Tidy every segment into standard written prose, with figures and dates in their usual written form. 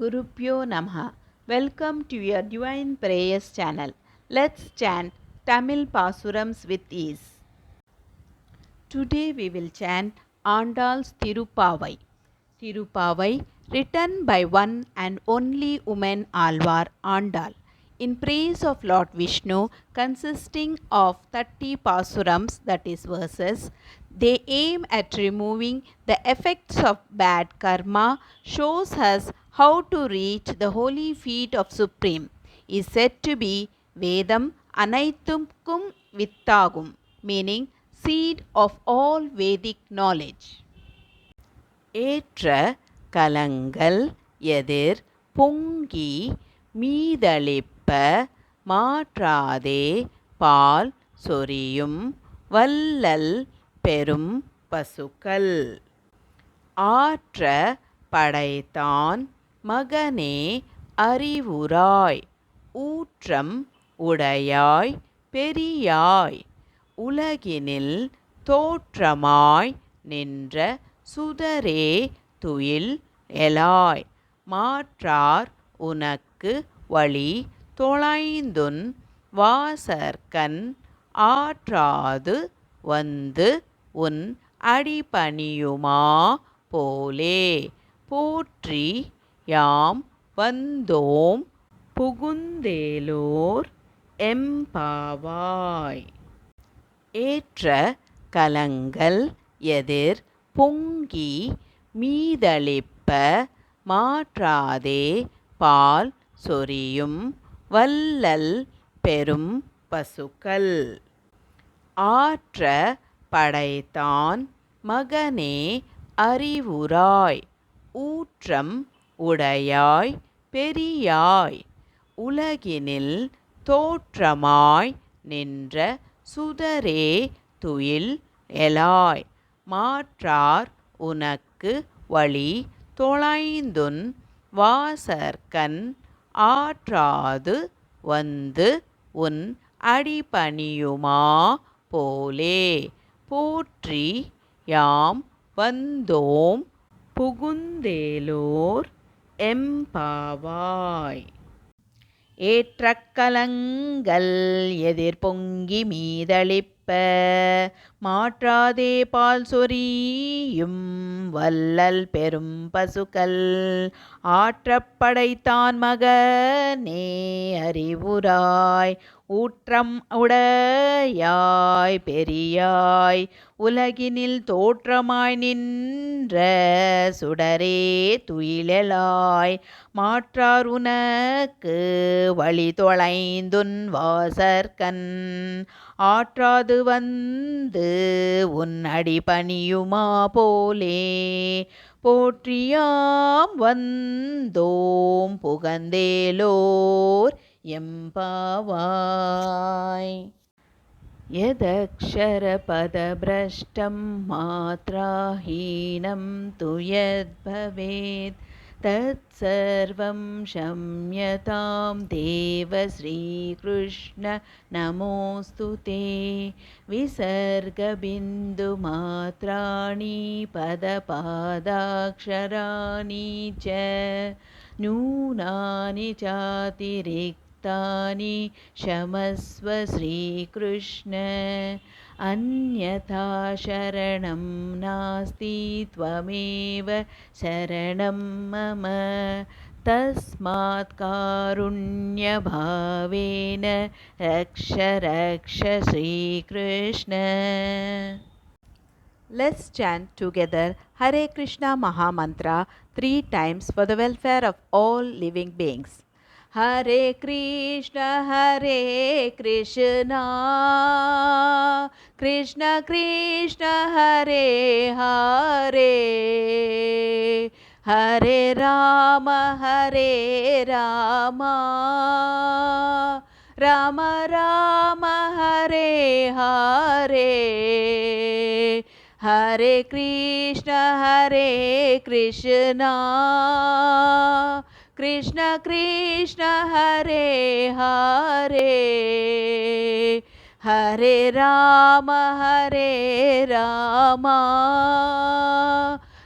Gurupyo Namaha. Welcome to your Divine Prayers channel. Let's chant Tamil Pasurams with ease. Today we will chant Andal's Tirupavai. Tirupavai, written by one and only woman Alvar Andal, in praise of Lord Vishnu, consisting of 30 pasurams, that is verses. They aim at removing the effects of bad karma, shows us how to reach the holy feet of Supreme, is said to be Vedam Anaithumkum Vittagum, meaning seed of all Vedic knowledge. ஏற்ற கலங்கள் எதிர் பொங்கி மீதளிப்ப மாற்றாதே பால் சொரியும் வள்ளல் பெரும் பசுக்கள். ஆற்ற படைத்தான் மகனே அறிவுராய் ஊற்றம் உடையாய் பெரியாய் உலகினில் தோற்றமாய் நின்ற சுடரே துயில் எலாய் மாற்றார் உனக்கு வழி தொலைந்துன் வாசற்கண் ஆற்றாது வந்து உன் அடிபணியுமா போலே. போற்றி யாம் வந்தோம் புகுந்தேலோர் எம்பாவாய். ஏற்ற கலங்கள் எதிர் பொங்கி மீதளிப்ப மாற்றாதே பால் சொரியும் வள்ளல் பெரும் பசுக்கள். ஆற்ற படைத்தான் மகனே அறிவுராய் ஊற்றம் உடையாய் பெரியாய் உலகினில் தோற்றமாய் நின்ற சுடரே துயில் எலாய் மாற்றார் உனக்கு வழி தொலைந்துன் வாசற்கண் ஆற்றாது வந்து உன் அடிபணியுமா போலே. போற்றி யாம் வந்தோம் புகுந்தேலோர் எம்பாவாய். ஏற்ற கலங்கள் எதிர் பொங்கி மீதளிப்ப மாற்றாதே பால் சொரியும் வள்ளல் பெரும் பசுக்கள். ஆற்றப் படைத்தான் மகனே அறிவுராய் ஊற்றம் உடையாய் பெரியாய் உலகினில் தோற்றமாய் நின்ற சுடரே துயிலெலாய் மாற்றார் உனக்கு வழி தொலைந்துன் வாசற்கண் ஆற்றாது வந்து உன் அடிபணியுமா போலே. போற்றியாம் வந்தோம் புகந்தேலோர் எம்பாவாய். यदक्षरपदभ्रष्टं मात्राहीनं तु यद्भवेत् तत्सर्वं क्षम्यतां देव श्रीकृष्ण नमोऽस्तु ते. विसर्गबिन्दुमात्राणि पदपादाक्षराणि च न्यूनानि चातिरिक्तानि क्षमस्व श्रीकृष्ण. अन्यथा शरणं नास्ति त्वमेव शरणं मम तस्मात् कारुण्यभावेन रक्ष रक्ष Shrikrishna. Let's chant together Hare Krishna Mahamantra 3 times for the welfare of all living beings. Hare Krishna Krishna Krishna Hare Hare Hare Rama Rama Rama Hare Hare Hare Krishna Krishna Krishna Hare Hare Hare Rama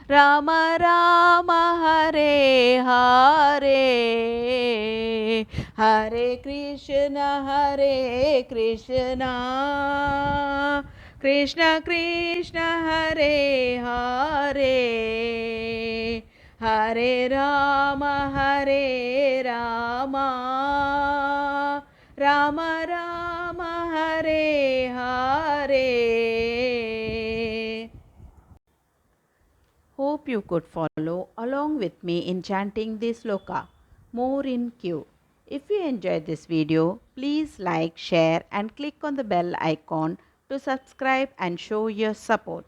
Rama Rama Hare Hare Hare Krishna, Krishna Krishna, Hare Hare, Hare Rama, Rama Rama, Hare Hare. Hope you could follow along with me in chanting this sloka. More in queue. If you enjoyed this video, please like, share and click on the bell icon to subscribe and show your support.